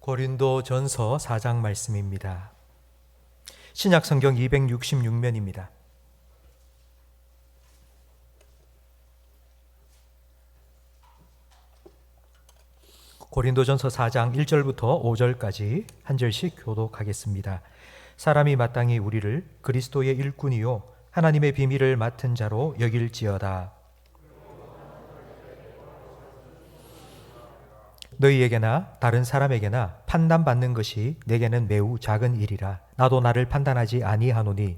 고린도전서 4장 말씀입니다. 신약 성경 266면입니다. 고린도전서 4장 1절부터 5절까지 한 절씩 교독하겠습니다. 사람이 마땅히 우리를 그리스도의 일꾼이요 하나님의 비밀을 맡은 자로 여길지어다. 너희에게나 다른 사람에게나 판단받는 것이 내게는 매우 작은 일이라. 나도 나를 판단하지 아니하노니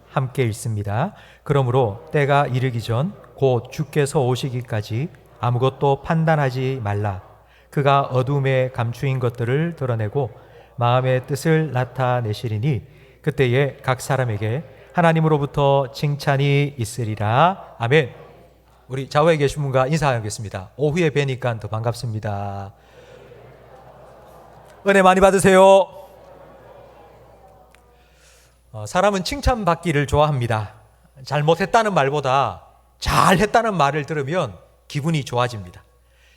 함께 읽습니다. 그러므로 때가 이르기 전 곧 주께서 오시기까지 아무것도 판단하지 말라. 그가 어둠에 감추인 것들을 드러내고 마음의 뜻을 나타내시리니 그때에 각 사람에게 하나님으로부터 칭찬이 있으리라. 아멘. 우리 좌우에 계신 분과 인사하겠습니다. 오후에 뵈니까 더 반갑습니다. 은혜 많이 받으세요. 사람은 칭찬받기를 좋아합니다. 잘못했다는 말보다 잘했다는 말을 들으면 기분이 좋아집니다.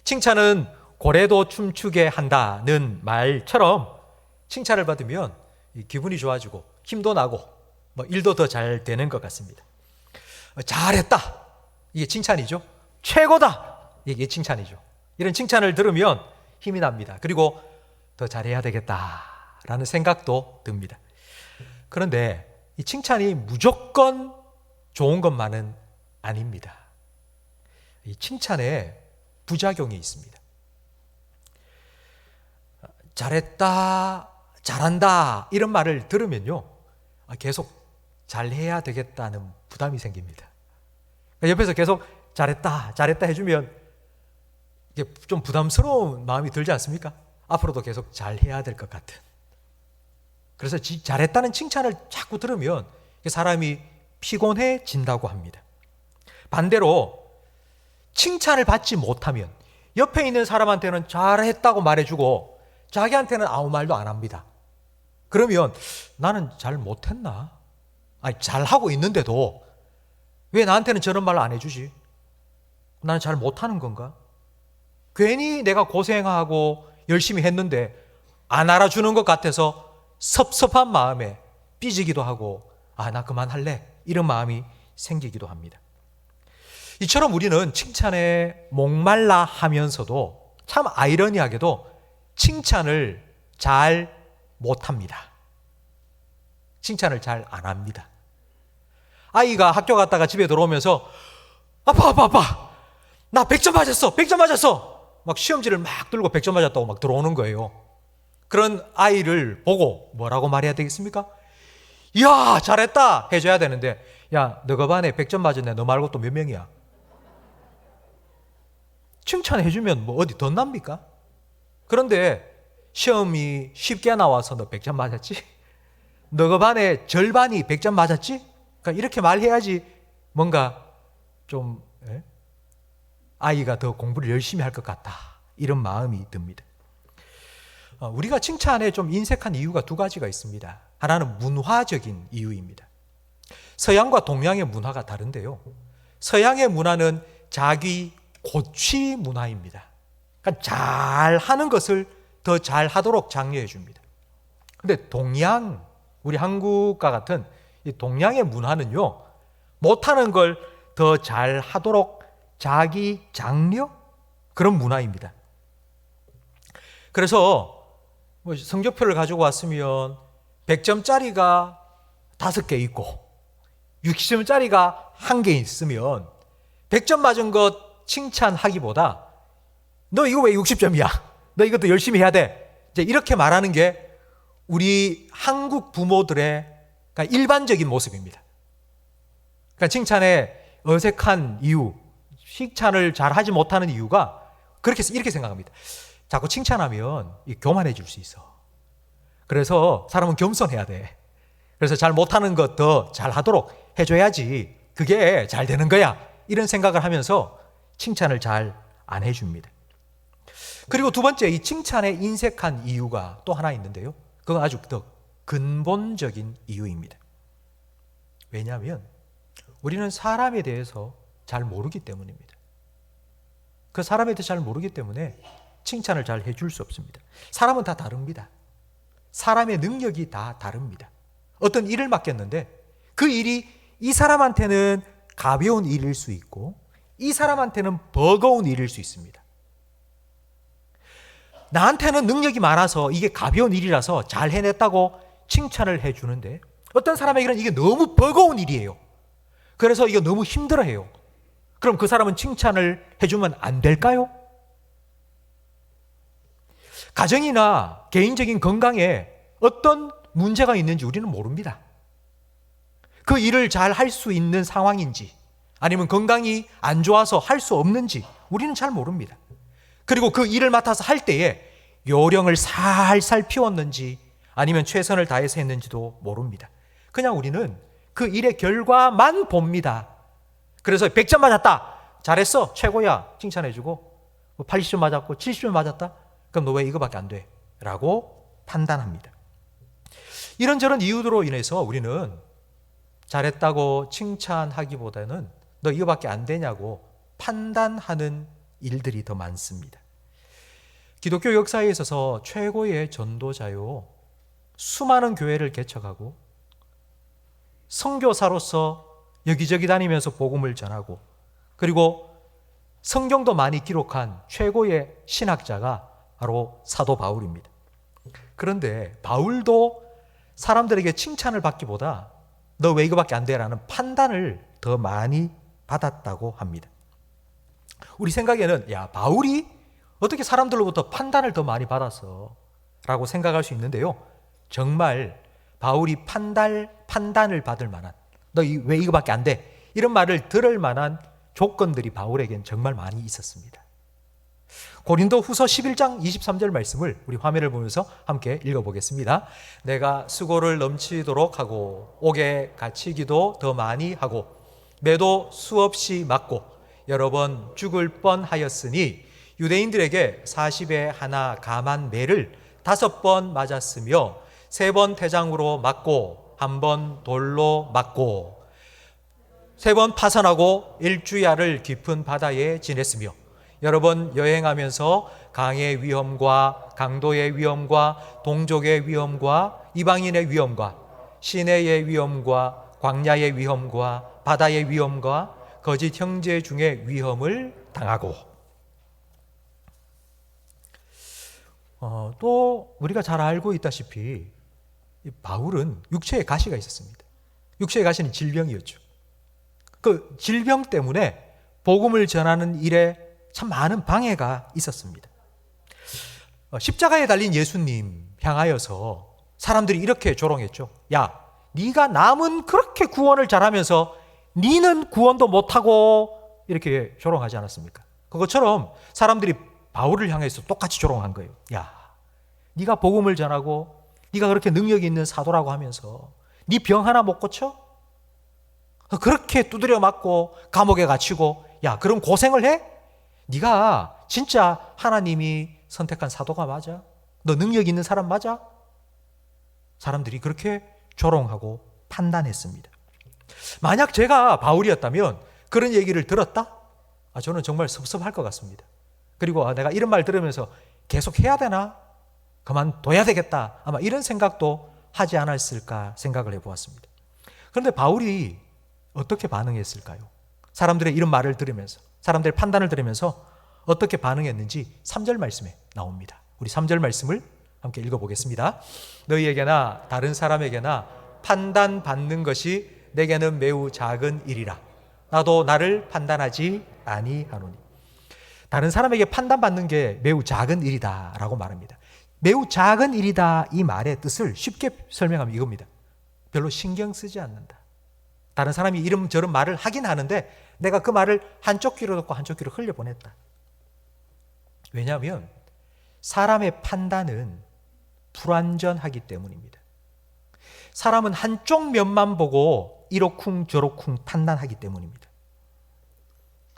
칭찬은 고래도 춤추게 한다는 말처럼 칭찬을 받으면 기분이 좋아지고 힘도 나고 일도 더 잘 되는 것 같습니다. 잘했다, 이게 칭찬이죠. 최고다, 이게 칭찬이죠. 이런 칭찬을 들으면 힘이 납니다. 그리고 더 잘해야 되겠다라는 생각도 듭니다. 그런데 이 칭찬이 무조건 좋은 것만은 아닙니다. 이 칭찬에 부작용이 있습니다. 잘했다, 잘한다 이런 말을 들으면요, 계속 잘해야 되겠다는 부담이 생깁니다. 옆에서 계속 잘했다, 잘했다 해주면 이게 좀 부담스러운 마음이 들지 않습니까? 앞으로도 계속 잘해야 될 것 같은. 그래서 잘했다는 칭찬을 자꾸 들으면 사람이 피곤해진다고 합니다. 반대로 칭찬을 받지 못하면 옆에 있는 사람한테는 잘했다고 말해주고 자기한테는 아무 말도 안 합니다. 그러면 나는 잘 못했나? 아니, 잘하고 있는데도 왜 나한테는 저런 말을 안 해주지? 나는 잘 못하는 건가? 괜히 내가 고생하고 열심히 했는데 안 알아주는 것 같아서 섭섭한 마음에 삐지기도 하고 나 그만할래 이런 마음이 생기기도 합니다. 이처럼 우리는 칭찬에 목말라 하면서도 참 아이러니하게도 칭찬을 잘 못합니다. 칭찬을 잘 안 합니다. 아이가 학교 갔다가 집에 들어오면서 아빠 나 100점 맞았어 100점 맞았어 막 시험지를 막 들고 100점 맞았다고 막 들어오는 거예요. 그런 아이를 보고 뭐라고 말해야 되겠습니까? 이야 잘했다 해줘야 되는데, 야 너가 반에 100점 맞았네, 너 말고 또 몇 명이야? 칭찬해주면 뭐 어디 덧납니까? 그런데 시험이 쉽게 나와서 너 100점 맞았지? 너가 반에 절반이 100점 맞았지? 그러니까 이렇게 말해야지 뭔가 좀 아이가 더 공부를 열심히 할 것 같다 이런 마음이 듭니다. 우리가 칭찬에 좀 인색한 이유가 두 가지가 있습니다. 하나는 문화적인 이유입니다. 서양과 동양의 문화가 다른데요, 서양의 문화는 자기 고취 문화입니다. 그러니까 잘하는 것을 더 잘하도록 장려해 줍니다. 그런데 동양, 우리 한국과 같은 이 동양의 문화는요, 못하는 걸 더 잘하도록 자기 장려? 그런 문화입니다. 그래서 성적표를 가지고 왔으면 100점짜리가 5개 있고 60점짜리가 1개 있으면 100점 맞은 것 칭찬하기보다 너 이거 왜 60점이야? 너 이것도 열심히 해야 돼. 이제 이렇게 말하는 게 우리 한국 부모들의 일반적인 모습입니다. 그러니까 칭찬에 어색한 이유, 칭찬을 잘 하지 못하는 이유가 이렇게 생각합니다. 자꾸 칭찬하면 교만해 줄 수 있어. 그래서 사람은 겸손해야 돼. 그래서 잘 못하는 것 더 잘하도록 해줘야지 그게 잘 되는 거야. 이런 생각을 하면서 칭찬을 잘 안 해줍니다. 그리고 두 번째, 이 칭찬에 인색한 이유가 또 하나 있는데요, 그건 아주 더 근본적인 이유입니다. 왜냐하면 우리는 사람에 대해서 잘 모르기 때문입니다. 그 사람에 대해서 잘 모르기 때문에 칭찬을 잘 해줄 수 없습니다. 사람은 다 다릅니다. 사람의 능력이 다 다릅니다. 어떤 일을 맡겼는데 그 일이 이 사람한테는 가벼운 일일 수 있고 이 사람한테는 버거운 일일 수 있습니다. 나한테는 능력이 많아서 이게 가벼운 일이라서 잘 해냈다고 칭찬을 해주는데 어떤 사람에게는 이게 너무 버거운 일이에요. 그래서 이거 너무 힘들어해요. 그럼 그 사람은 칭찬을 해주면 안 될까요? 가정이나 개인적인 건강에 어떤 문제가 있는지 우리는 모릅니다. 그 일을 잘 할 수 있는 상황인지 아니면 건강이 안 좋아서 할 수 없는지 우리는 잘 모릅니다. 그리고 그 일을 맡아서 할 때에 요령을 살살 피웠는지 아니면 최선을 다해서 했는지도 모릅니다. 그냥 우리는 그 일의 결과만 봅니다. 그래서 100점 맞았다. 잘했어. 최고야. 칭찬해주고 80점 맞았고 70점 맞았다. 그럼 너 왜 이거밖에 안 돼? 라고 판단합니다. 이런저런 이유로 인해서 우리는 잘했다고 칭찬하기보다는 너 이거밖에 안 되냐고 판단하는 일들이 더 많습니다. 기독교 역사에 있어서 최고의 전도자요. 수많은 교회를 개척하고 선교사로서 여기저기 다니면서 복음을 전하고 그리고 성경도 많이 기록한 최고의 신학자가 바로 사도 바울입니다. 그런데 바울도 사람들에게 칭찬을 받기보다 너 왜 이거밖에 안 돼? 라는 판단을 더 많이 받았다고 합니다. 우리 생각에는 야 바울이 어떻게 사람들로부터 판단을 더 많이 받았어? 라고 생각할 수 있는데요. 정말 바울이 판단을 받을 만한 너 왜 이거밖에 안 돼? 이런 말을 들을 만한 조건들이 바울에겐 정말 많이 있었습니다. 고린도 후서 11장 23절 말씀을 우리 화면을 보면서 함께 읽어보겠습니다. 내가 수고를 넘치도록 하고 옥에 갇히기도 더 많이 하고 매도 수없이 맞고 여러 번 죽을 뻔하였으니 유대인들에게 40에 하나 감한 매를 5번 맞았으며 3번 태장으로 맞고 1번 돌로 맞고 3번 파선하고 일주야를 깊은 바다에 지냈으며 여러 번 여행하면서 강의 위험과 강도의 위험과 동족의 위험과 이방인의 위험과 시내의 위험과 광야의 위험과 바다의 위험과 거짓 형제 중의 위험을 당하고 또 우리가 잘 알고 있다시피 바울은 육체에 가시가 있었습니다. 육체에 가시는 질병이었죠. 그 질병 때문에 복음을 전하는 일에 참 많은 방해가 있었습니다. 십자가에 달린 예수님 향하여서 사람들이 이렇게 조롱했죠. 야, 네가 남은 그렇게 구원을 잘하면서 네는 구원도 못하고 이렇게 조롱하지 않았습니까? 그것처럼 사람들이 바울을 향해서 똑같이 조롱한 거예요. 야, 네가 복음을 전하고 네가 그렇게 능력이 있는 사도라고 하면서 네 병 하나 못 고쳐? 그렇게 두드려 맞고 감옥에 갇히고 야, 그럼 고생을 해? 네가 진짜 하나님이 선택한 사도가 맞아? 너 능력 있는 사람 맞아? 사람들이 그렇게 조롱하고 판단했습니다. 만약 제가 바울이었다면 그런 얘기를 들었다? 저는 정말 섭섭할 것 같습니다. 그리고 내가 이런 말 들으면서 계속 해야 되나? 그만둬야 되겠다. 아마 이런 생각도 하지 않았을까 생각을 해보았습니다. 그런데 바울이 어떻게 반응했을까요? 사람들의 이런 말을 들으면서 사람들의 판단을 들으면서 어떻게 반응했는지 3절 말씀에 나옵니다. 우리 3절 말씀을 함께 읽어보겠습니다. 너희에게나 다른 사람에게나 판단받는 것이 내게는 매우 작은 일이라. 나도 나를 판단하지 아니하노니. 다른 사람에게 판단받는 게 매우 작은 일이다 라고 말합니다. 매우 작은 일이다 이 말의 뜻을 쉽게 설명하면 이겁니다. 별로 신경 쓰지 않는다. 다른 사람이 이런저런 말을 하긴 하는데 내가 그 말을 한쪽 귀로 듣고 한쪽 귀로 흘려보냈다. 왜냐하면 사람의 판단은 불완전하기 때문입니다. 사람은 한쪽 면만 보고 이러쿵 저러쿵 판단하기 때문입니다.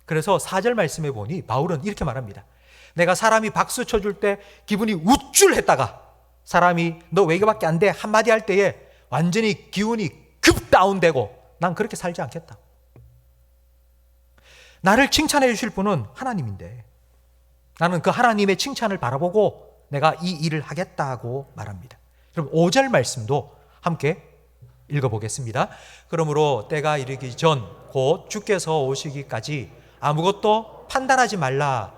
그래서 4절 말씀에 보니 바울은 이렇게 말합니다. 내가 사람이 박수 쳐줄 때 기분이 우쭐했다가 사람이 너 왜 이거밖에 안 돼? 한마디 할 때에 완전히 기운이 급 다운되고 난 그렇게 살지 않겠다. 나를 칭찬해 주실 분은 하나님인데 나는 그 하나님의 칭찬을 바라보고 내가 이 일을 하겠다고 말합니다. 그럼 5절 말씀도 함께 읽어보겠습니다. 그러므로 때가 이르기 전 곧 주께서 오시기까지 아무것도 판단하지 말라.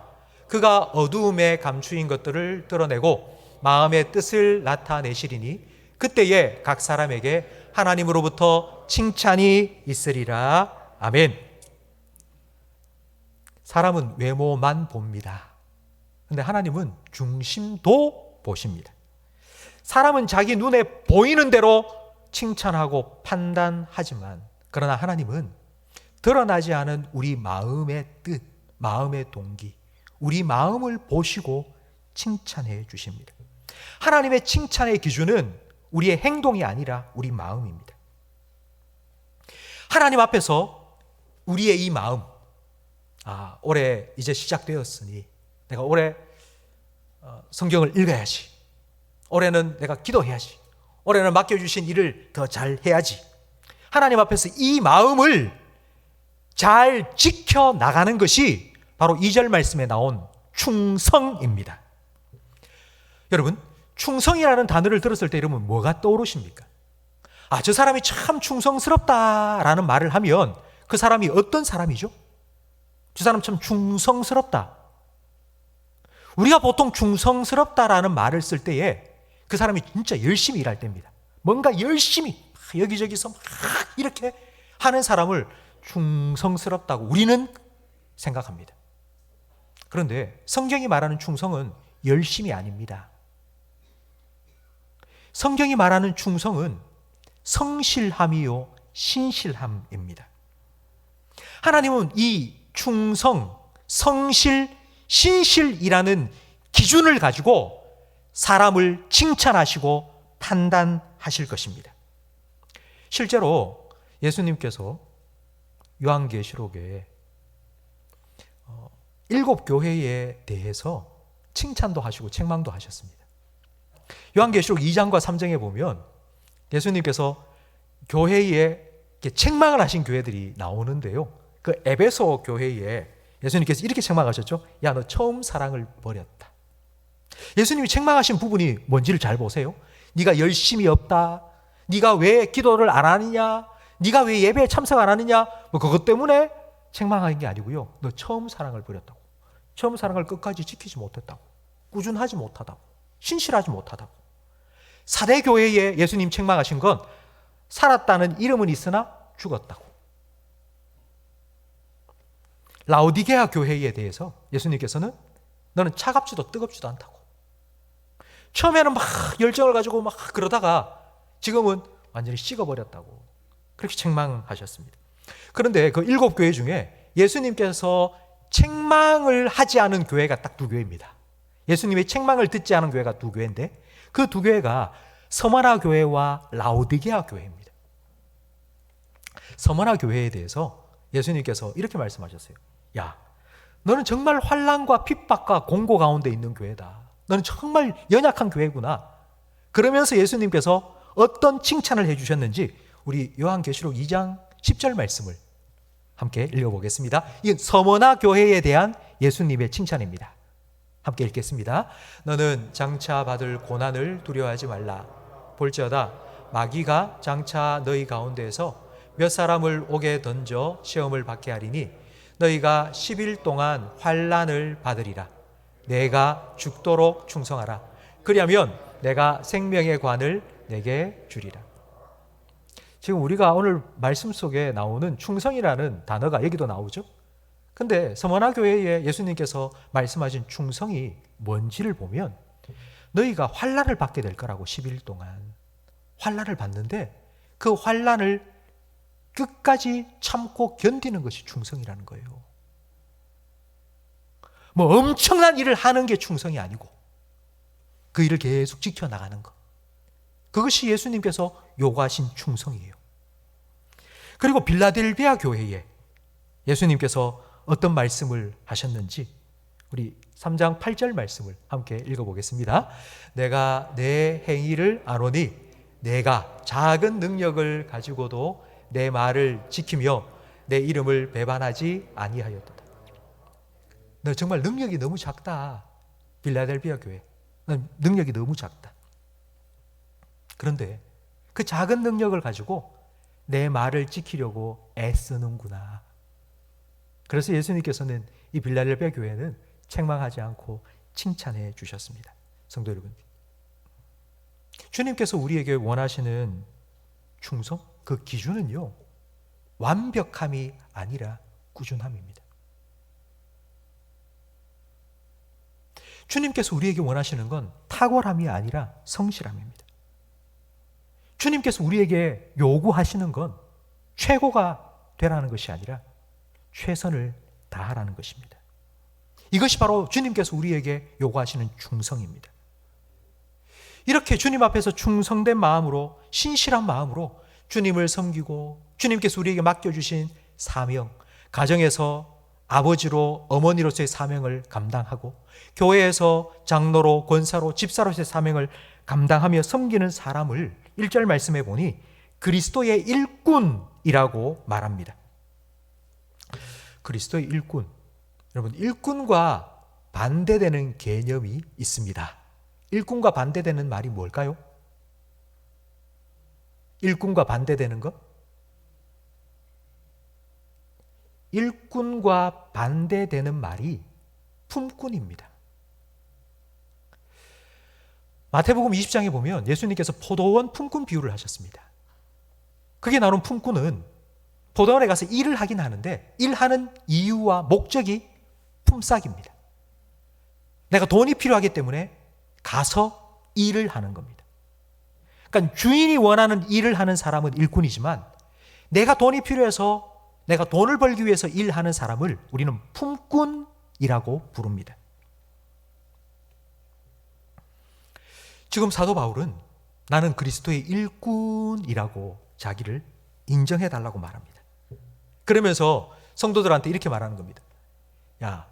그가 어두움에 감추인 것들을 드러내고 마음의 뜻을 나타내시리니 그때에 각 사람에게 하나님으로부터 칭찬이 있으리라. 아멘. 사람은 외모만 봅니다. 그런데 하나님은 중심도 보십니다. 사람은 자기 눈에 보이는 대로 칭찬하고 판단하지만 그러나 하나님은 드러나지 않은 우리 마음의 뜻, 마음의 동기, 우리 마음을 보시고 칭찬해 주십니다. 하나님의 칭찬의 기준은 우리의 행동이 아니라 우리 마음입니다. 하나님 앞에서 우리의 이 마음, 올해 이제 시작되었으니 내가 올해 성경을 읽어야지. 올해는 내가 기도해야지. 올해는 맡겨주신 일을 더 잘해야지. 하나님 앞에서 이 마음을 잘 지켜나가는 것이 바로 2절 말씀에 나온 충성입니다. 여러분, 충성이라는 단어를 들었을 때 여러분 뭐가 떠오르십니까? 저 사람이 참 충성스럽다라는 말을 하면 그 사람이 어떤 사람이죠? 저 사람 참 충성스럽다. 우리가 보통 충성스럽다라는 말을 쓸 때에 그 사람이 진짜 열심히 일할 때입니다. 뭔가 열심히 여기저기서 막 이렇게 하는 사람을 충성스럽다고 우리는 생각합니다. 그런데 성경이 말하는 충성은 열심이 아닙니다. 성경이 말하는 충성은 성실함이요 신실함입니다. 하나님은 이 충성, 성실, 신실이라는 기준을 가지고 사람을 칭찬하시고 판단하실 것입니다. 실제로 예수님께서 요한계시록에 7교회에 대해서 칭찬도 하시고 책망도 하셨습니다. 요한계시록 2장과 3장에 보면 예수님께서 교회에 책망을 하신 교회들이 나오는데요. 그 에베소 교회에 예수님께서 이렇게 책망하셨죠. 야, 너 처음 사랑을 버렸다. 예수님이 책망하신 부분이 뭔지를 잘 보세요. 네가 열심이 없다. 네가 왜 기도를 안 하느냐. 네가 왜 예배에 참석 안 하느냐. 그것 때문에 책망하는 게 아니고요. 너 처음 사랑을 버렸다고. 처음 사랑을 끝까지 지키지 못했다고. 꾸준하지 못하다고. 신실하지 못하다고. 사대 교회에 예수님 책망하신 건 살았다는 이름은 있으나 죽었다고. 라오디게아 교회에 대해서 예수님께서는 너는 차갑지도 뜨겁지도 않다고. 처음에는 막 열정을 가지고 막 그러다가 지금은 완전히 식어버렸다고. 그렇게 책망하셨습니다. 그런데 그 7교회 중에 예수님께서 책망을 하지 않은 교회가 딱 2교회입니다. 예수님의 책망을 듣지 않은 교회가 2교회인데 그 2교회가 서머나 교회와 라오디게아 교회입니다. 서머나 교회에 대해서 예수님께서 이렇게 말씀하셨어요. 야, 너는 정말 환난과 핍박과 공고 가운데 있는 교회다. 너는 정말 연약한 교회구나. 그러면서 예수님께서 어떤 칭찬을 해주셨는지 우리 요한계시록 2장 10절 말씀을 함께 읽어보겠습니다. 이건 서머나 교회에 대한 예수님의 칭찬입니다. 함께 읽겠습니다. 너는 장차 받을 고난을 두려워하지 말라. 볼지어다 마귀가 장차 너희 가운데에서 몇 사람을 옥에 던져 시험을 받게 하리니 너희가 10일 동안 환난을 받으리라. 내가 죽도록 충성하라. 그리하면 내가 생명의 관을 내게 주리라. 지금 우리가 오늘 말씀 속에 나오는 충성이라는 단어가 여기도 나오죠. 근데 서머나 교회에 예수님께서 말씀하신 충성이 뭔지를 보면 너희가 환난을 받게 될 거라고. 10일 동안 환난을 받는데 그 환난을 끝까지 참고 견디는 것이 충성이라는 거예요. 뭐 엄청난 일을 하는 게 충성이 아니고 그 일을 계속 지켜나가는 것. 그것이 예수님께서 요구하신 충성이에요. 그리고 빌라델비아 교회에 예수님께서 어떤 말씀을 하셨는지 우리 3장 8절 말씀을 함께 읽어보겠습니다. 내가 내 행위를 아노니 내가 작은 능력을 가지고도 내 말을 지키며 내 이름을 배반하지 아니하였도다. 너 정말 능력이 너무 작다. 빌라델비아 교회. 너 능력이 너무 작다. 그런데 그 작은 능력을 가지고 내 말을 지키려고 애쓰는구나. 그래서 예수님께서는 이 빌라델비아 교회는 책망하지 않고 칭찬해 주셨습니다. 성도 여러분, 주님께서 우리에게 원하시는 충성, 그 기준은요, 완벽함이 아니라 꾸준함입니다. 주님께서 우리에게 원하시는 건 탁월함이 아니라 성실함입니다. 주님께서 우리에게 요구하시는 건 최고가 되라는 것이 아니라 최선을 다하라는 것입니다. 이것이 바로 주님께서 우리에게 요구하시는 충성입니다. 이렇게 주님 앞에서 충성된 마음으로, 신실한 마음으로 주님을 섬기고 주님께서 우리에게 맡겨주신 사명, 가정에서 아버지로 어머니로서의 사명을 감당하고 교회에서 장로로 권사로 집사로서의 사명을 감당하며 섬기는 사람을 1절 말씀해 보니 그리스도의 일꾼이라고 말합니다. 그리스도의 일꾼. 여러분, 일꾼과 반대되는 개념이 있습니다. 일꾼과 반대되는 말이 뭘까요? 일꾼과 반대되는 것? 일꾼과 반대되는 말이 품꾼입니다. 마태복음 20장에 보면 예수님께서 포도원 품꾼 비유를 하셨습니다. 그게 나눈 품꾼은 포도원에 가서 일을 하긴 하는데 일하는 이유와 목적이 품삯입니다. 내가 돈이 필요하기 때문에 가서 일을 하는 겁니다. 그러니까 주인이 원하는 일을 하는 사람은 일꾼이지만 내가 돈이 필요해서 내가 돈을 벌기 위해서 일하는 사람을 우리는 품꾼이라고 부릅니다. 지금 사도 바울은 나는 그리스도의 일꾼이라고 자기를 인정해달라고 말합니다. 그러면서 성도들한테 이렇게 말하는 겁니다. 야,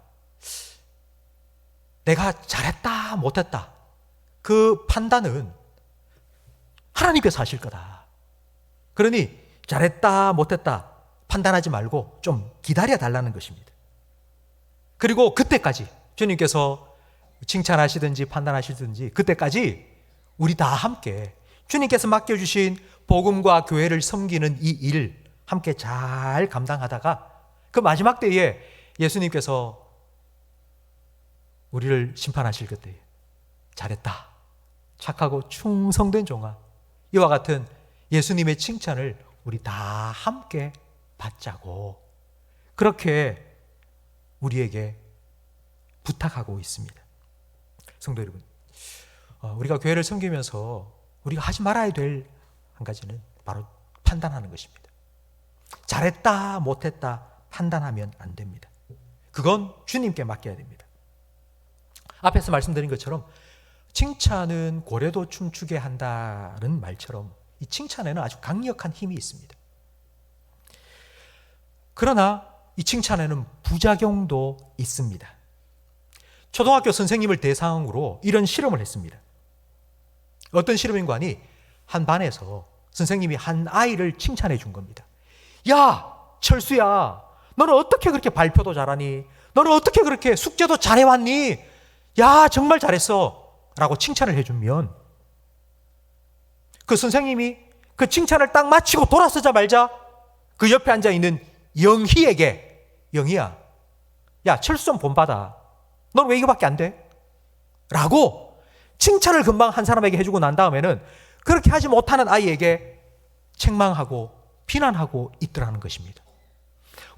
내가 잘했다 못했다 그 판단은 하나님께서 하실 거다. 그러니 잘했다 못했다 판단하지 말고 좀 기다려 달라는 것입니다. 그리고 그때까지 주님께서 칭찬하시든지 판단하시든지 그때까지 우리 다 함께 주님께서 맡겨주신 복음과 교회를 섬기는 이 일 함께 잘 감당하다가 그 마지막 때에 예수님께서 우리를 심판하실 그때에 잘했다, 착하고 충성된 종아, 이와 같은 예수님의 칭찬을 우리 다 함께 받자고 그렇게 우리에게 부탁하고 있습니다. 성도 여러분, 우리가 교회를 섬기면서 우리가 하지 말아야 될 한 가지는 바로 판단하는 것입니다. 잘했다 못했다 판단하면 안 됩니다. 그건 주님께 맡겨야 됩니다. 앞에서 말씀드린 것처럼 칭찬은 고래도 춤추게 한다는 말처럼 이 칭찬에는 아주 강력한 힘이 있습니다. 그러나 이 칭찬에는 부작용도 있습니다. 초등학교 선생님을 대상으로 이런 실험을 했습니다. 어떤 실험인가 하니 한 반에서 선생님이 한 아이를 칭찬해 준 겁니다. 야, 철수야, 너는 어떻게 그렇게 발표도 잘하니? 너는 어떻게 그렇게 숙제도 잘해왔니? 야, 정말 잘했어 라고 칭찬을 해주면 그 선생님이 그 칭찬을 딱 마치고 돌아서자마자 그 옆에 앉아있는 영희에게, 영희야, 야, 철수 좀 본받아. 넌 왜 이거밖에 안 돼? 라고 칭찬을 금방 한 사람에게 해주고 난 다음에는 그렇게 하지 못하는 아이에게 책망하고 비난하고 있더라는 것입니다.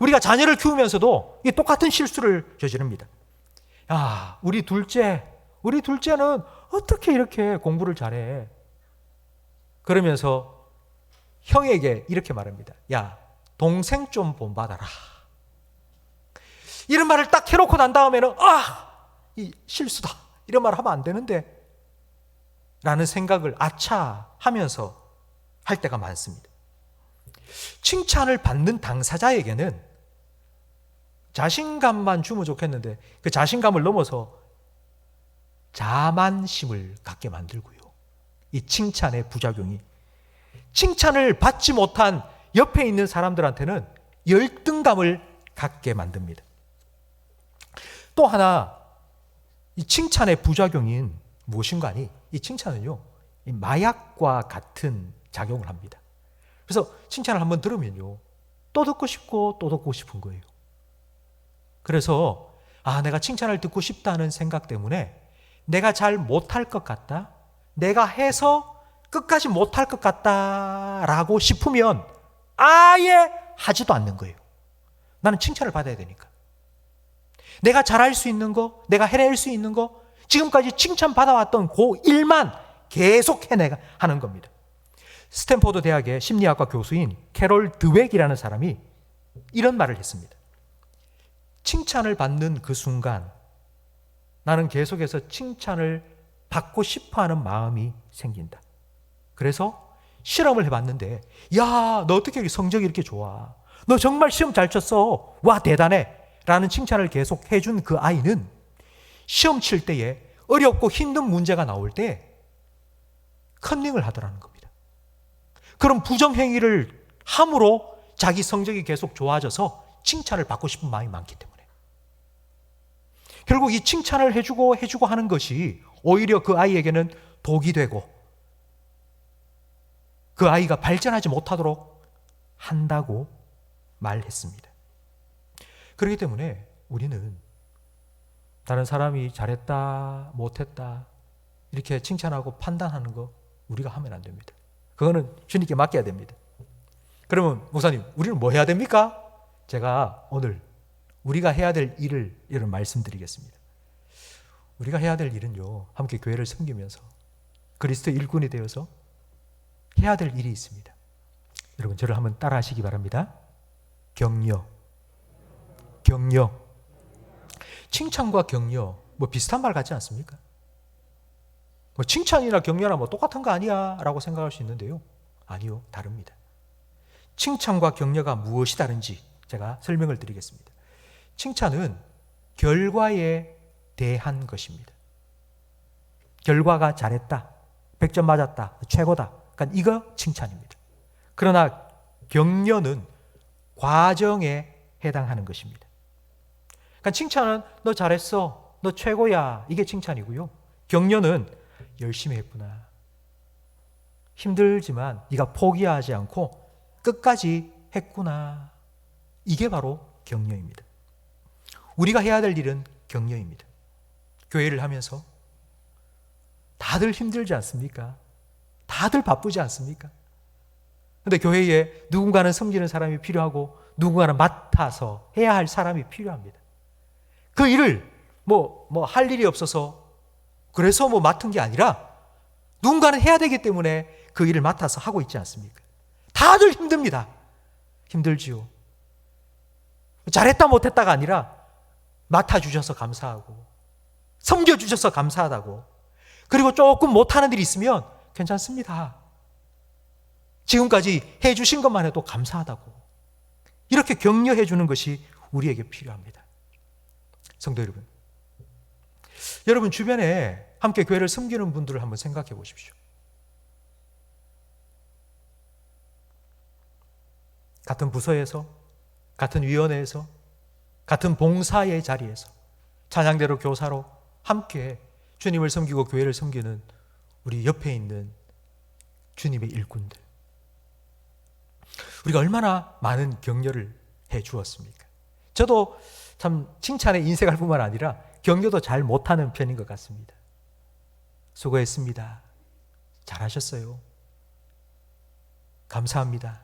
우리가 자녀를 키우면서도 이 똑같은 실수를 저지릅니다. 야, 우리 둘째는 어떻게 이렇게 공부를 잘해? 그러면서 형에게 이렇게 말합니다. 야, 동생 좀 본받아라. 이런 말을 딱 해놓고 난 다음에는 이 실수다. 이런 말 하면 안 되는데 라는 생각을 아차 하면서 할 때가 많습니다. 칭찬을 받는 당사자에게는 자신감만 주면 좋겠는데 그 자신감을 넘어서 자만심을 갖게 만들고요. 이 칭찬의 부작용이 칭찬을 받지 못한 옆에 있는 사람들한테는 열등감을 갖게 만듭니다. 또 하나, 이 칭찬의 부작용인 무엇인가 하니, 이 칭찬은요, 이 마약과 같은 작용을 합니다. 그래서 칭찬을 한번 들으면요, 또 듣고 싶고 또 듣고 싶은 거예요. 그래서 내가 칭찬을 듣고 싶다는 생각 때문에 내가 잘 못할 것 같다, 내가 해서 끝까지 못할 것 같다라고 싶으면 아예 하지도 않는 거예요. 나는 칭찬을 받아야 되니까. 내가 잘할 수 있는 거, 내가 해낼 수 있는 거, 지금까지 칭찬받아왔던 그 일만 계속 해내가 하는 겁니다. 스탠포드 대학의 심리학과 교수인 캐롤 드웩이라는 사람이 이런 말을 했습니다. 칭찬을 받는 그 순간 나는 계속해서 칭찬을 받고 싶어하는 마음이 생긴다. 그래서 실험을 해봤는데, 야, 너 어떻게 성적이 이렇게 좋아? 너 정말 시험 잘 쳤어. 와, 대단해. 라는 칭찬을 계속 해준 그 아이는 시험 칠 때에 어렵고 힘든 문제가 나올 때 컨닝을 하더라는 겁니다. 그럼 부정행위를 함으로 자기 성적이 계속 좋아져서 칭찬을 받고 싶은 마음이 많기 때문에. 결국 이 칭찬을 해주고 하는 것이 오히려 그 아이에게는 독이 되고 그 아이가 발전하지 못하도록 한다고 말했습니다. 그렇기 때문에 우리는 다른 사람이 잘했다, 못했다 이렇게 칭찬하고 판단하는 거 우리가 하면 안 됩니다. 그거는 주님께 맡겨야 됩니다. 그러면 목사님, 우리는 뭐 해야 됩니까? 제가 오늘 우리가 해야 될 일을 이런 말씀드리겠습니다. 우리가 해야 될 일은요, 함께 교회를 섬기면서 그리스도 일꾼이 되어서 해야 될 일이 있습니다. 여러분, 저를 한번 따라 하시기 바랍니다. 격려. 칭찬과 격려 뭐 비슷한 말 같지 않습니까? 뭐 칭찬이나 격려나 뭐 똑같은 거 아니야 라고 생각할 수 있는데요, 아니요, 다릅니다. 칭찬과 격려가 무엇이 다른지 제가 설명을 드리겠습니다. 칭찬은 결과에 대한 것입니다. 결과가 잘했다, 100점 맞았다, 최고다, 그러니까 이거 칭찬입니다. 그러나 격려는 과정에 해당하는 것입니다. 그러니까 칭찬은 너 잘했어, 너 최고야, 이게 칭찬이고요. 격려는 열심히 했구나, 힘들지만 네가 포기하지 않고 끝까지 했구나, 이게 바로 격려입니다. 우리가 해야 될 일은 격려입니다. 교회를 하면서 다들 힘들지 않습니까? 다들 바쁘지 않습니까? 그런데 교회에 누군가는 섬기는 사람이 필요하고 누군가는 맡아서 해야 할 사람이 필요합니다. 그 일을 할 일이 없어서 그래서 맡은 게 아니라 누군가는 해야 되기 때문에 그 일을 맡아서 하고 있지 않습니까? 다들 힘듭니다. 힘들지요. 잘했다 못했다가 아니라 맡아주셔서 감사하고 섬겨주셔서 감사하다고, 그리고 조금 못하는 일이 있으면 괜찮습니다, 지금까지 해주신 것만 해도 감사하다고, 이렇게 격려해 주는 것이 우리에게 필요합니다. 성도 여러분, 여러분 주변에 함께 교회를 섬기는 분들을 한번 생각해 보십시오. 같은 부서에서, 같은 위원회에서, 같은 봉사의 자리에서, 찬양대로 교사로 함께 주님을 섬기고 교회를 섬기는 우리 옆에 있는 주님의 일꾼들, 우리가 얼마나 많은 격려를 해 주었습니까? 저도 참 칭찬에 인색할 뿐만 아니라 격려도 잘 못하는 편인 것 같습니다. 수고했습니다, 잘하셨어요, 감사합니다,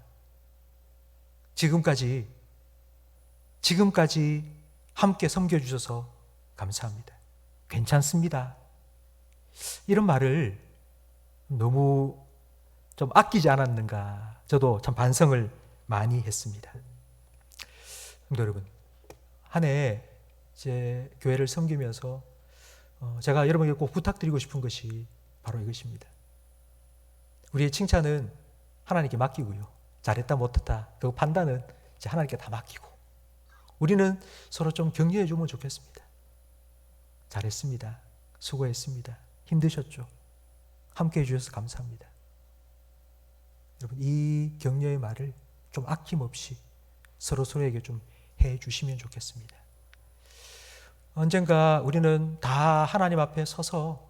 지금까지 함께 섬겨주셔서 감사합니다, 괜찮습니다, 이런 말을 너무 좀 아끼지 않았는가, 저도 참 반성을 많이 했습니다. 성도 여러분, 한 해 이제 교회를 섬기면서 제가 여러분에게 꼭 부탁드리고 싶은 것이 바로 이것입니다. 우리의 칭찬은 하나님께 맡기고요, 잘했다 못했다 그 판단은 이제 하나님께 다 맡기고, 우리는 서로 좀 격려해 주면 좋겠습니다. 잘했습니다, 수고했습니다, 힘드셨죠, 함께 해주셔서 감사합니다. 여러분, 이 격려의 말을 좀 아낌없이 서로서로에게 좀 해주시면 좋겠습니다. 언젠가 우리는 다 하나님 앞에 서서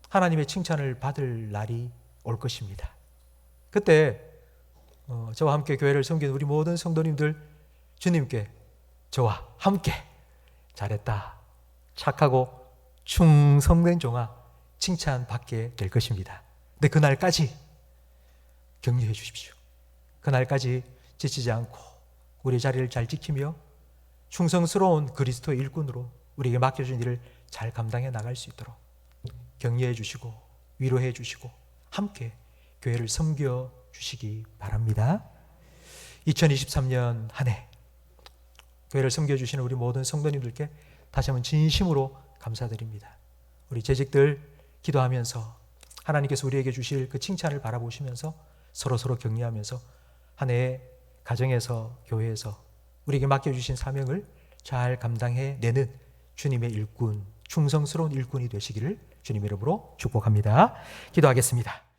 하나님의 칭찬을 받을 날이 올 것입니다. 그때 저와 함께 교회를 섬기는 우리 모든 성도님들 주님께 저와 함께 잘했다, 착하고 충성된 종아 칭찬받게 될 것입니다. 근데 그날까지 격려해 주십시오. 그날까지 지치지 않고 우리 자리를 잘 지키며 충성스러운 그리스도의 일꾼으로 우리에게 맡겨준 일을 잘 감당해 나갈 수 있도록 격려해 주시고 위로해 주시고 함께 교회를 섬겨 주시기 바랍니다. 2023년 한 해 교회를 섬겨주시는 우리 모든 성도님들께 다시 한번 진심으로 감사드립니다. 우리 재직들 기도하면서 하나님께서 우리에게 주실 그 칭찬을 바라보시면서 서로서로 격려하면서 한 해 가정에서 교회에서 우리에게 맡겨주신 사명을 잘 감당해내는 주님의 일꾼, 충성스러운 일꾼이 되시기를 주님 이름으로 축복합니다. 기도하겠습니다.